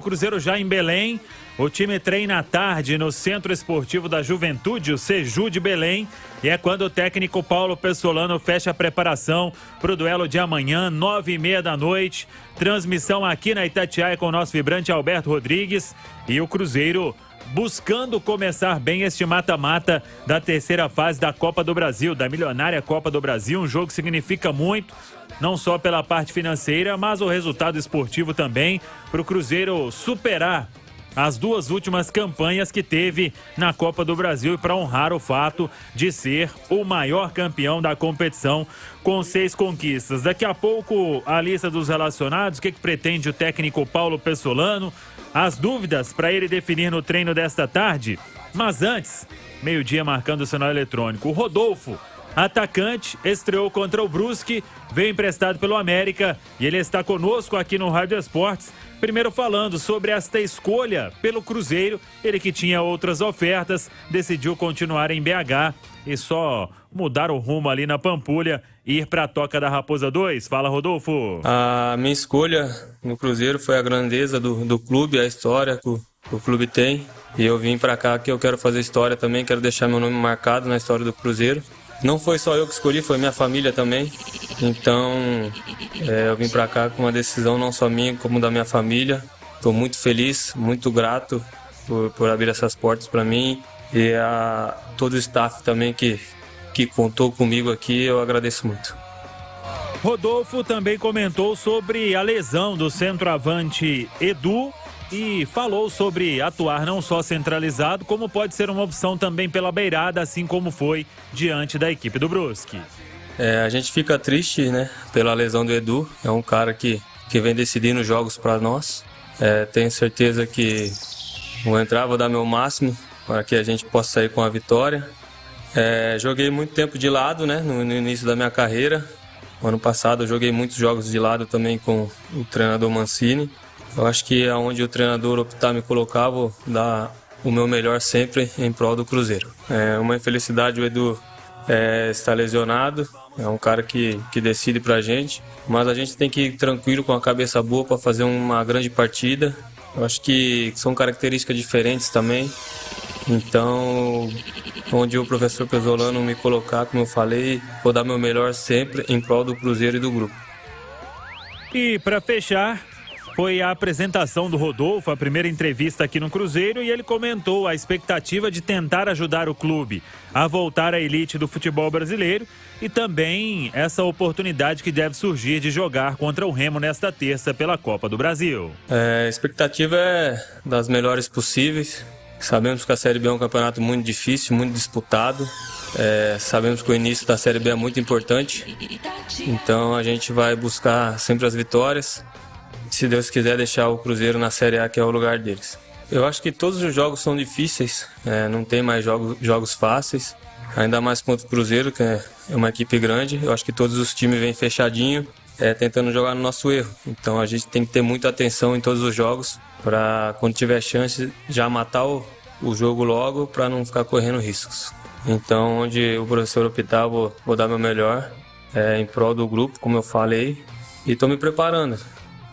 Cruzeiro já em Belém, o time treina à tarde no Centro Esportivo da Juventude, o Seju de Belém, e é quando o técnico Paulo Pessolano fecha a preparação para o duelo de amanhã, 9h30 da noite. Transmissão aqui na Itatiaia com o nosso vibrante Alberto Rodrigues, e o Cruzeiro buscando começar bem este mata-mata da terceira fase da Copa do Brasil, da milionária Copa do Brasil, um jogo que significa muito, não só pela parte financeira, mas o resultado esportivo também, para o Cruzeiro superar as duas últimas campanhas que teve na Copa do Brasil e para honrar o fato de ser o maior campeão da competição com 6 conquistas. Daqui a pouco a lista dos relacionados, o que pretende o técnico Paulo Pessolano, as dúvidas para ele definir no treino desta tarde. Mas antes, meio-dia marcando o sinal eletrônico, o Rodolfo, atacante, estreou contra o Brusque, veio emprestado pelo América e ele está conosco aqui no Rádio Esportes. Primeiro falando sobre esta escolha pelo Cruzeiro, ele que tinha outras ofertas, decidiu continuar em BH e só mudar o rumo ali na Pampulha e ir para a Toca da Raposa 2. Fala, Rodolfo. A minha escolha no Cruzeiro foi a grandeza do clube, a história que o clube tem. E eu vim para cá que eu quero fazer história também, quero deixar meu nome marcado na história do Cruzeiro. Não foi só eu que escolhi, foi minha família também. Então, eu vim para cá com uma decisão não só minha, como da minha família. Estou muito feliz, muito grato por abrir essas portas para mim. E a todo o staff também que contou comigo aqui, eu agradeço muito. Rodolfo também comentou sobre a lesão do centroavante Edu e falou sobre atuar não só centralizado, como pode ser uma opção também pela beirada, assim como foi diante da equipe do Brusque. A gente fica triste, né, pela lesão do Edu. É um cara que vem decidindo jogos para nós. Tenho certeza que vou entrar, vou dar meu máximo para que a gente possa sair com a vitória. Joguei muito tempo de lado, né, no início da minha carreira. Ano passado eu joguei muitos jogos de lado também com o treinador Mancini. Eu acho que aonde o treinador optar me colocar, vou dar o meu melhor sempre em prol do Cruzeiro. É uma infelicidade o Edu estar lesionado, é um cara que decide pra gente, mas a gente tem que ir tranquilo, com a cabeça boa para fazer uma grande partida. Eu acho que são características diferentes também, então onde o professor Pessolano me colocar, como eu falei, vou dar meu melhor sempre em prol do Cruzeiro e do grupo. E para fechar, foi a apresentação do Rodolfo, a primeira entrevista aqui no Cruzeiro, e ele comentou a expectativa de tentar ajudar o clube a voltar à elite do futebol brasileiro e também essa oportunidade que deve surgir de jogar contra o Remo nesta terça pela Copa do Brasil. A expectativa é das melhores possíveis. Sabemos que a Série B é um campeonato muito difícil, muito disputado. Sabemos que o início da Série B é muito importante, então a gente vai buscar sempre as vitórias. Se Deus quiser deixar o Cruzeiro na Série A, que é o lugar deles. Eu acho que todos os jogos são difíceis, não tem mais jogos fáceis, ainda mais contra o Cruzeiro, que é uma equipe grande. Eu acho que todos os times vêm fechadinho, tentando jogar no nosso erro. Então a gente tem que ter muita atenção em todos os jogos, para quando tiver chance já matar o jogo logo, para não ficar correndo riscos. Então onde o professor optar, vou dar meu melhor em prol do grupo, como eu falei, e estou me preparando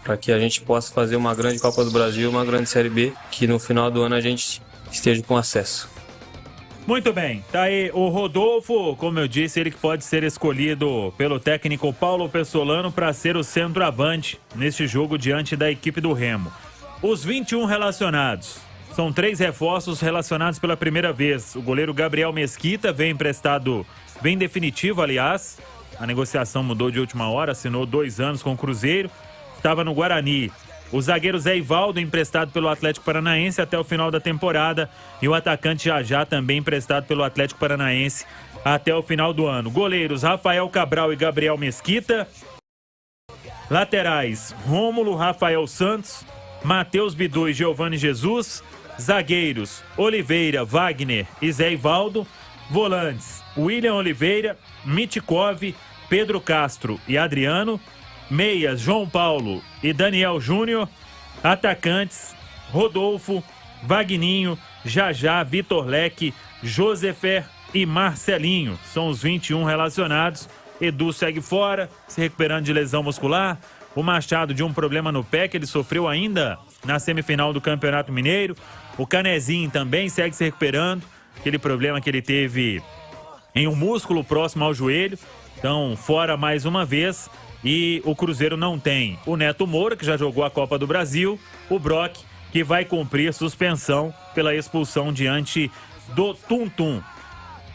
para que a gente possa fazer uma grande Copa do Brasil, uma grande Série B, que no final do ano a gente esteja com acesso. Muito bem, tá aí o Rodolfo, como eu disse, ele que pode ser escolhido pelo técnico Paulo Pessolano para ser o centroavante neste jogo diante da equipe do Remo. Os 21 relacionados, são 3 reforços relacionados pela primeira vez. O goleiro Gabriel Mesquita vem emprestado, bem definitivo, aliás, a negociação mudou de última hora, assinou 2 anos com o Cruzeiro. Estava no Guarani. O zagueiro Zé Ivaldo, emprestado pelo Atlético Paranaense até o final da temporada. E o atacante Jajá, também emprestado pelo Atlético Paranaense até o final do ano. Goleiros Rafael Cabral e Gabriel Mesquita. Laterais Rômulo, Rafael Santos, Matheus Bidu e Giovani Jesus. Zagueiros Oliveira, Wagner e Zé Ivaldo. Volantes William Oliveira, Mitkov, Pedro Castro e Adriano. Meias, João Paulo e Daniel Júnior. Atacantes, Rodolfo, Vagninho, Jajá, Vitor Leque, Josefer e Marcelinho. São os 21 relacionados. Edu segue fora, se recuperando de lesão muscular. O Machado de um problema no pé que ele sofreu ainda na semifinal do Campeonato Mineiro. O Canezinho também segue se recuperando, aquele problema que ele teve em um músculo próximo ao joelho. Então, fora mais uma vez. E o Cruzeiro não tem o Neto Moura, que já jogou a Copa do Brasil, o Brock, que vai cumprir suspensão pela expulsão diante do Tum Tum.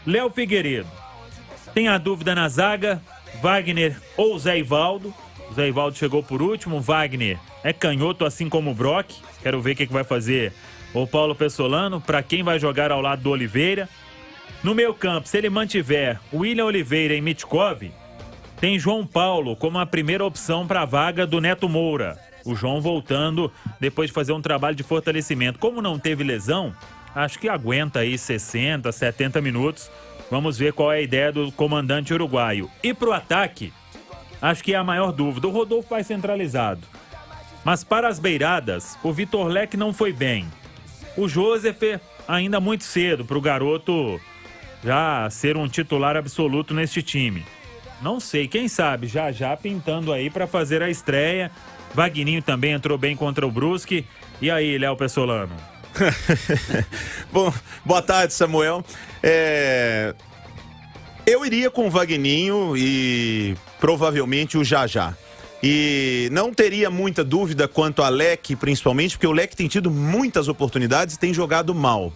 Léo Figueiredo, tem a dúvida na zaga, Wagner ou Zé Ivaldo. O Zé Ivaldo chegou por último, Wagner é canhoto assim como o Brock. Quero ver o que vai fazer o Paulo Pessolano, para quem vai jogar ao lado do Oliveira. No meio campo, se ele mantiver William Oliveira e Mitkov, tem João Paulo como a primeira opção para a vaga do Neto Moura. O João voltando depois de fazer um trabalho de fortalecimento. Como não teve lesão, acho que aguenta aí 60, 70 minutos. Vamos ver qual é a ideia do comandante uruguaio. E pro ataque, acho que é a maior dúvida. O Rodolfo vai centralizado. Mas para as beiradas, o Vitor Leque não foi bem. O Joseph ainda muito cedo para o garoto já ser um titular absoluto neste time. Não sei, quem sabe, já pintando aí para fazer a estreia. Vagninho também entrou bem contra o Brusque. E aí, Léo Pessolano? Bom, boa tarde, Samuel. Eu iria com o Vagninho e provavelmente o Jajá. E não teria muita dúvida quanto a Leque, principalmente, porque o Leque tem tido muitas oportunidades e tem jogado mal.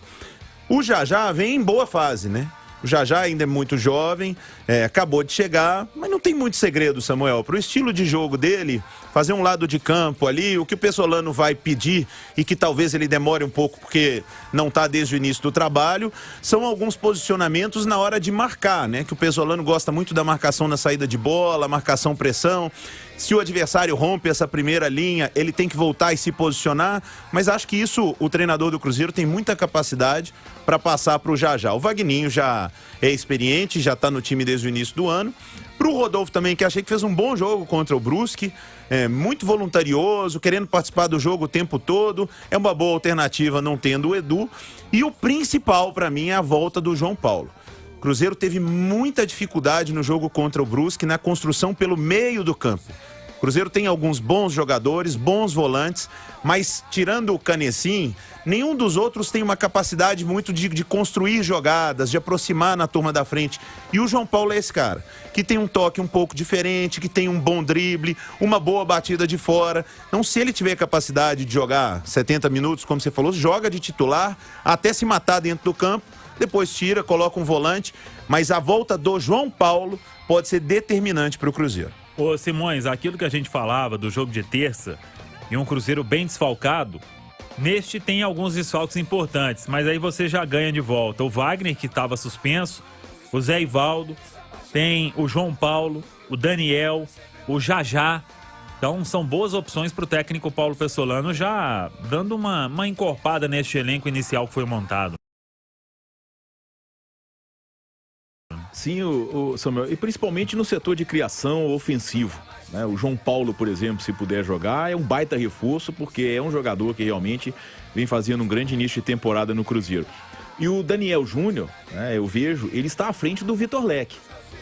O Jajá vem em boa fase, né? O Jajá ainda é muito jovem, acabou de chegar, mas não tem muito segredo, Samuel. Para o estilo de jogo dele, fazer um lado de campo ali, o que o Pessolano vai pedir e que talvez ele demore um pouco porque não está desde o início do trabalho, são alguns posicionamentos na hora de marcar, né? Que o Pessolano gosta muito da marcação na saída de bola, marcação-pressão. Se o adversário rompe essa primeira linha, ele tem que voltar e se posicionar, mas acho que isso o treinador do Cruzeiro tem muita capacidade para passar para o Jajá. O Vagninho já é experiente, já está no time desde o início do ano. Para o Rodolfo também, que achei que fez um bom jogo contra o Brusque, muito voluntarioso, querendo participar do jogo o tempo todo, é uma boa alternativa não tendo o Edu. E o principal para mim é a volta do João Paulo. O Cruzeiro teve muita dificuldade no jogo contra o Brusque na construção pelo meio do campo. O Cruzeiro tem alguns bons jogadores, bons volantes, mas tirando o Canecim, nenhum dos outros tem uma capacidade muito de construir jogadas, de aproximar na turma da frente. E o João Paulo é esse cara, que tem um toque um pouco diferente, que tem um bom drible, uma boa batida de fora. Então, se ele tiver capacidade de jogar 70 minutos, como você falou, joga de titular, até se matar dentro do campo, depois tira, coloca um volante, mas a volta do João Paulo pode ser determinante para o Cruzeiro. Ô Simões, aquilo que a gente falava do jogo de terça e um Cruzeiro bem desfalcado, neste tem alguns desfalques importantes, mas aí você já ganha de volta o Wagner, que estava suspenso, o Zé Ivaldo, tem o João Paulo, o Daniel, o Jajá. Então são boas opções para o técnico Paulo Pessolano, já dando uma encorpada neste elenco inicial que foi montado. Sim, o Samuel, e principalmente no setor de criação ofensivo, né? O João Paulo, por exemplo, se puder jogar, é um baita reforço, porque é um jogador que realmente vem fazendo um grande início de temporada no Cruzeiro. E o Daniel Júnior, né, eu vejo, ele está à frente do Vitor Leque.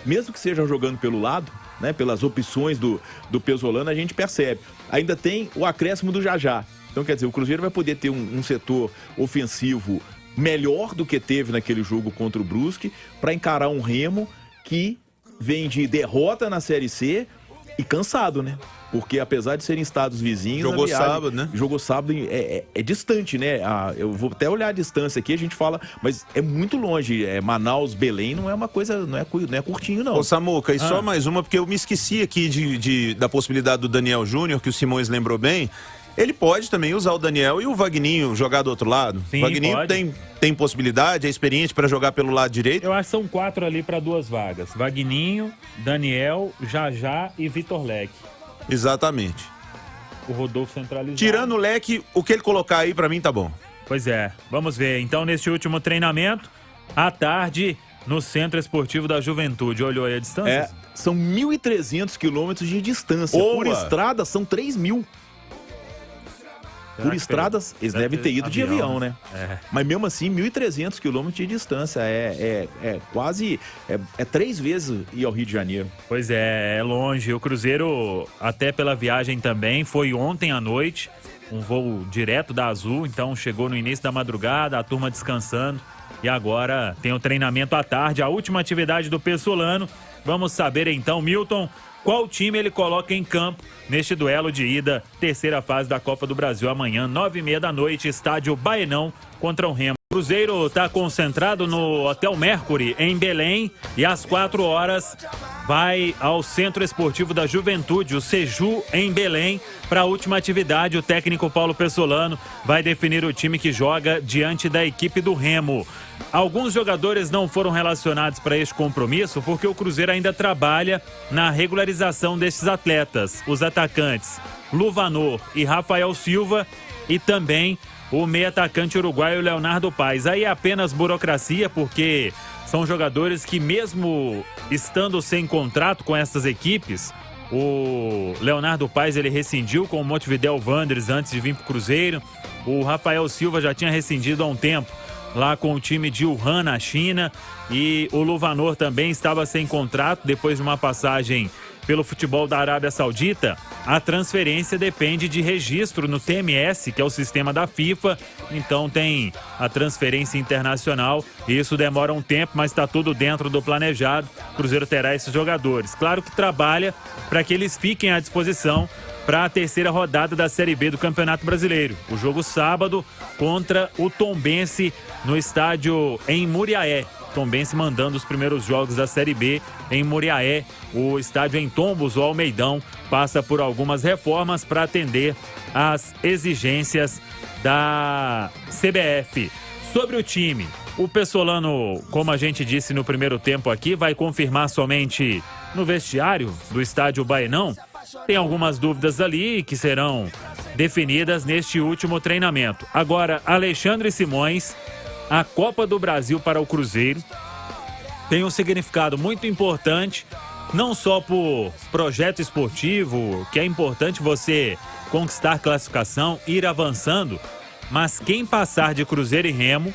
Mesmo que sejam jogando pelo lado, né, pelas opções do Pessolano, a gente percebe. Ainda tem o acréscimo do Jajá. Então, quer dizer, o Cruzeiro vai poder ter um setor ofensivo melhor do que teve naquele jogo contra o Brusque, para encarar um Remo que vem de derrota na Série C e cansado, né? Porque apesar de serem estados vizinhos... Jogou viagem, sábado, né? Jogou sábado, é distante, né? Eu vou até olhar a distância aqui, a gente fala, mas é muito longe. Manaus, Belém, não é uma coisa, não é curtinho, não. Ô Samuca, e só mais uma, porque eu me esqueci aqui da possibilidade do Daniel Júnior, que o Simões lembrou bem. Ele pode também usar o Daniel e o Vagninho jogar do outro lado. Sim, o Vagninho tem possibilidade, é experiente para jogar pelo lado direito. Eu acho que são 4 ali para 2 vagas. Vagninho, Daniel, Jajá e Vitor Leque. Exatamente. O Rodolfo centralizado. Tirando o Leque, o que ele colocar aí para mim tá bom. Pois é, vamos ver. Então, neste último treinamento, à tarde, no Centro Esportivo da Juventude. Olhou aí a distância? São 1.300 quilômetros de distância. Boa. Por estrada, são 3.000. Por estradas, eles devem ter ido de avião, né? Mas mesmo assim, 1.300 quilômetros de distância. Quase 3 vezes ir ao Rio de Janeiro. Pois é longe. O Cruzeiro, até pela viagem também, foi ontem à noite. um voo direto da Azul, então chegou no início da madrugada, a turma descansando e agora tem o treinamento à tarde, a última atividade do Pessolano. Vamos saber então, Milton, qual time ele coloca em campo neste duelo de ida, terceira fase da Copa do Brasil amanhã, 9h30 da noite, estádio Baenão contra o Remo. O Cruzeiro está concentrado no Hotel Mercury, em Belém, e às 4h vai ao Centro Esportivo da Juventude, o Seju, em Belém, para a última atividade. O técnico Paulo Pessolano vai definir o time que joga diante da equipe do Remo. Alguns jogadores não foram relacionados para este compromisso porque o Cruzeiro ainda trabalha na regularização desses atletas. Os atacantes Luvanor e Rafael Silva e também o meio atacante uruguaio Leonardo Paes. Aí é apenas burocracia, porque são jogadores que, mesmo estando sem contrato com essas equipes, o Leonardo Paes ele rescindiu com o Montevideo Wanderers antes de vir para o Cruzeiro. O Rafael Silva já tinha rescindido há um tempo lá com o time de Wuhan, na China. E o Luvanor também estava sem contrato depois de uma passagem pelo futebol da Arábia Saudita. A transferência depende de registro no TMS, que é o sistema da FIFA. Então tem a transferência internacional. Isso demora um tempo, mas está tudo dentro do planejado. O Cruzeiro terá esses jogadores. Claro que trabalha para que eles fiquem à disposição para a terceira rodada da Série B do Campeonato Brasileiro. O jogo sábado contra o Tombense no estádio em Muriaé. Tombense mandando os primeiros jogos da Série B em Muriaé. O estádio em Tombos, o Almeidão, passa por algumas reformas para atender às exigências da CBF. Sobre o time, o Pessolano, como a gente disse no primeiro tempo aqui, vai confirmar somente no vestiário do estádio Baenão. Tem algumas dúvidas ali que serão definidas neste último treinamento. Agora, Alexandre Simões, a Copa do Brasil para o Cruzeiro tem um significado muito importante, não só por projeto esportivo, que é importante você conquistar classificação, ir avançando, mas quem passar de Cruzeiro e Remo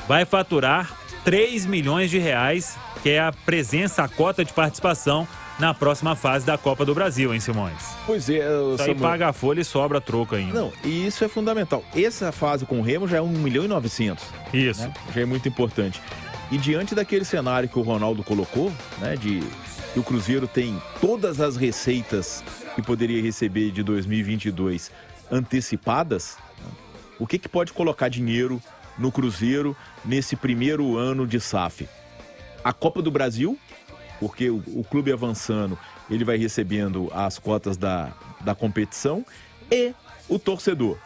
vai faturar 3 milhões de reais, que é a presença, a cota de participação na próxima fase da Copa do Brasil, hein, Simões? Pois é, Samuel. Aí paga a folha e sobra troco ainda. Não, e isso é fundamental. Essa fase com o Remo já é 1.900.000. Isso. Né? Já é muito importante. E diante daquele cenário que o Ronaldo colocou, né, de que o Cruzeiro tem todas as receitas que poderia receber de 2022 antecipadas, né, o que pode colocar dinheiro no Cruzeiro nesse primeiro ano de SAF? A Copa do Brasil, porque o clube avançando, ele vai recebendo as cotas da competição, e o torcedor,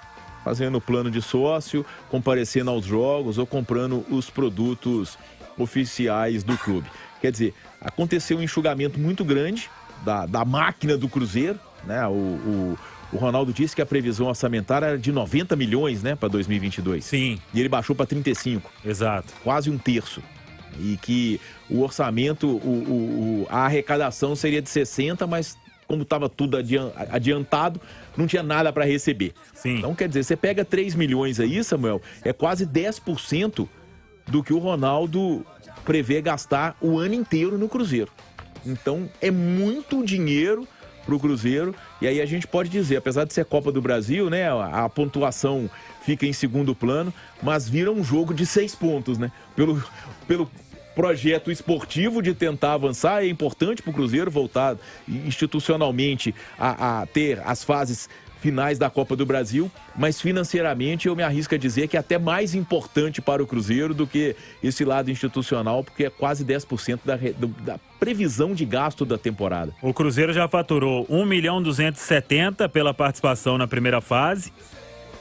fazendo o plano de sócio, comparecendo aos jogos ou comprando os produtos oficiais do clube. Quer dizer, aconteceu um enxugamento muito grande da máquina do Cruzeiro, né? O Ronaldo disse que a previsão orçamentária era de 90 milhões, né, para 2022. Sim. E ele baixou para 35. Exato. Quase um terço. E que o orçamento, a arrecadação seria de 60, mas como estava tudo adiantado, não tinha nada para receber. Sim. Então, quer dizer, você pega 3 milhões aí, Samuel, é quase 10% do que o Ronaldo prevê gastar o ano inteiro no Cruzeiro. Então, é muito dinheiro para o Cruzeiro. E aí a gente pode dizer, apesar de ser Copa do Brasil, né, a pontuação fica em segundo plano, mas vira um jogo de 6 pontos, né? Pelo projeto esportivo de tentar avançar, é importante para o Cruzeiro voltar institucionalmente a ter as fases finais da Copa do Brasil, mas financeiramente eu me arrisco a dizer que é até mais importante para o Cruzeiro do que esse lado institucional, porque é quase 10% da previsão de gasto da temporada. O Cruzeiro já faturou 1.270.000 pela participação na primeira fase,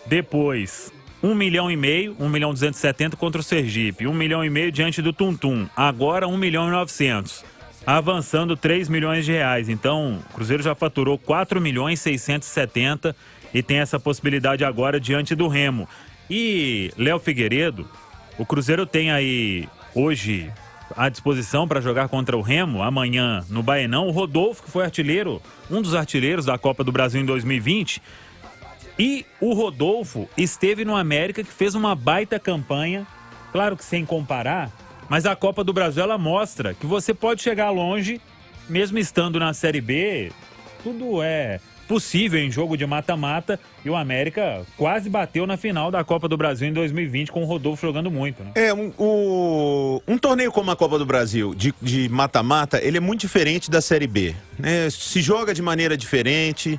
depois 1,5 milhão, 1.270.000 contra o Sergipe, 1,5 milhão diante do Tuntum, agora 1.900.000, avançando 3 milhões de reais. Então, o Cruzeiro já faturou 4.670.000 e tem essa possibilidade agora diante do Remo. E Léo Figueiredo, o Cruzeiro tem aí hoje à disposição para jogar contra o Remo, amanhã no Baenão, o Rodolfo, que foi artilheiro, um dos artilheiros da Copa do Brasil em 2020. E o Rodolfo esteve no América, que fez uma baita campanha, claro que sem comparar, mas a Copa do Brasil ela mostra que você pode chegar longe, mesmo estando na Série B, tudo é possível em jogo de mata-mata, e o América quase bateu na final da Copa do Brasil em 2020 com o Rodolfo jogando muito, né? Um torneio como a Copa do Brasil, de mata-mata, ele é muito diferente da Série B, né? Se joga de maneira diferente,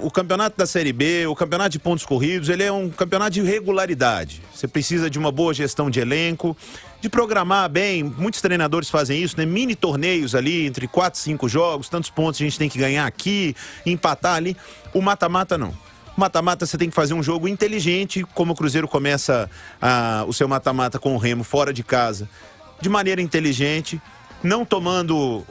o campeonato da Série B, o campeonato de pontos corridos, ele é um campeonato de regularidade. Você precisa de uma boa gestão de elenco, de programar bem, muitos treinadores fazem isso, né? Mini torneios ali, entre 4 e 5 jogos, tantos pontos a gente tem que ganhar aqui, empatar ali. O mata-mata não. O mata-mata você tem que fazer um jogo inteligente, como o Cruzeiro começa o seu mata-mata com o Remo fora de casa, de maneira inteligente, não tomando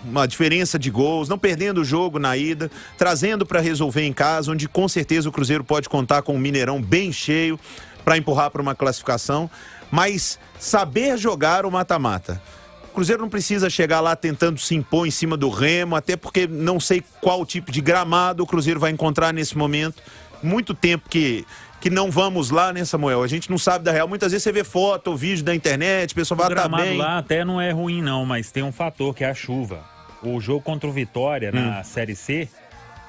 uma diferença de gols, não perdendo o jogo na ida, trazendo para resolver em casa, onde com certeza o Cruzeiro pode contar com um Mineirão bem cheio para empurrar para uma classificação, mas saber jogar o mata-mata. O Cruzeiro não precisa chegar lá tentando se impor em cima do Remo, até porque não sei qual tipo de gramado o Cruzeiro vai encontrar nesse momento. Muito tempo que não vamos lá, né, Samuel? A gente não sabe da real. Muitas vezes você vê foto ou vídeo da internet, o pessoal vai estar bem. O gramado lá até não é ruim não, mas tem um fator que é a chuva. O jogo contra o Vitória na Série C,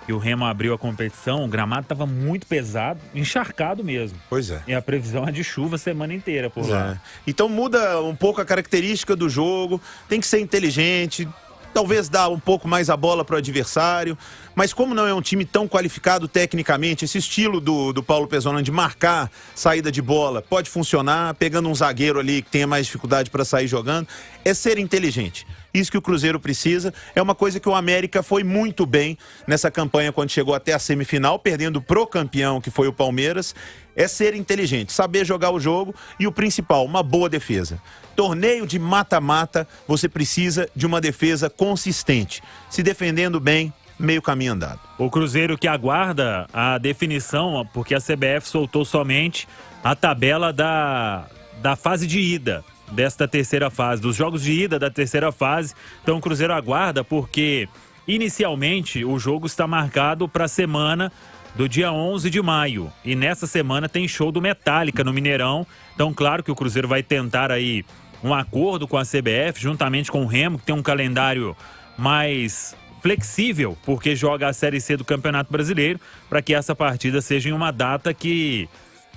que o Remo abriu a competição, o gramado estava muito pesado, encharcado mesmo. Pois é. E a previsão é de chuva a semana inteira por lá. Então muda um pouco a característica do jogo, tem que ser inteligente, talvez dar um pouco mais a bola para o adversário, mas como não é um time tão qualificado tecnicamente, esse estilo do Paulo Pesolano de marcar saída de bola pode funcionar, pegando um zagueiro ali que tenha mais dificuldade para sair jogando, é ser inteligente. Isso que o Cruzeiro precisa, é uma coisa que o América foi muito bem nessa campanha quando chegou até a semifinal, perdendo pro campeão que foi o Palmeiras, é ser inteligente, saber jogar o jogo e o principal, uma boa defesa. Torneio de mata-mata, você precisa de uma defesa consistente, se defendendo bem, meio caminho andado. O Cruzeiro que aguarda a definição, porque a CBF soltou somente a tabela da fase de ida desta terceira fase, dos jogos de ida da terceira fase. Então o Cruzeiro aguarda porque inicialmente o jogo está marcado para a semana do dia 11 de maio e nessa semana tem show do Metallica no Mineirão. Então claro que o Cruzeiro vai tentar aí um acordo com a CBF juntamente com o Remo, que tem um calendário mais flexível porque joga a Série C do Campeonato Brasileiro, para que essa partida seja em uma data que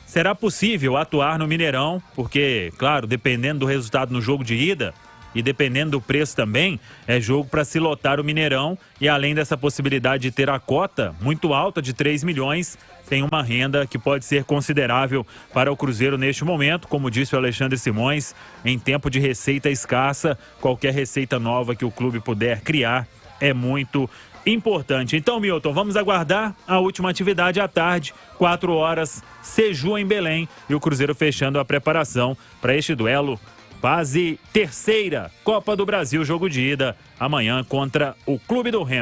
será possível atuar no Mineirão, porque, claro, dependendo do resultado no jogo de ida e dependendo do preço também, é jogo para se lotar o Mineirão. E além dessa possibilidade de ter a cota muito alta de 3 milhões, tem uma renda que pode ser considerável para o Cruzeiro neste momento. Como disse o Alexandre Simões, em tempo de receita escassa, qualquer receita nova que o clube puder criar é muito importante. Então, Milton, vamos aguardar a última atividade à tarde, 4 horas, Seju em Belém, e o Cruzeiro fechando a preparação para este duelo, fase terceira, Copa do Brasil, jogo de ida, amanhã contra o Clube do Remo.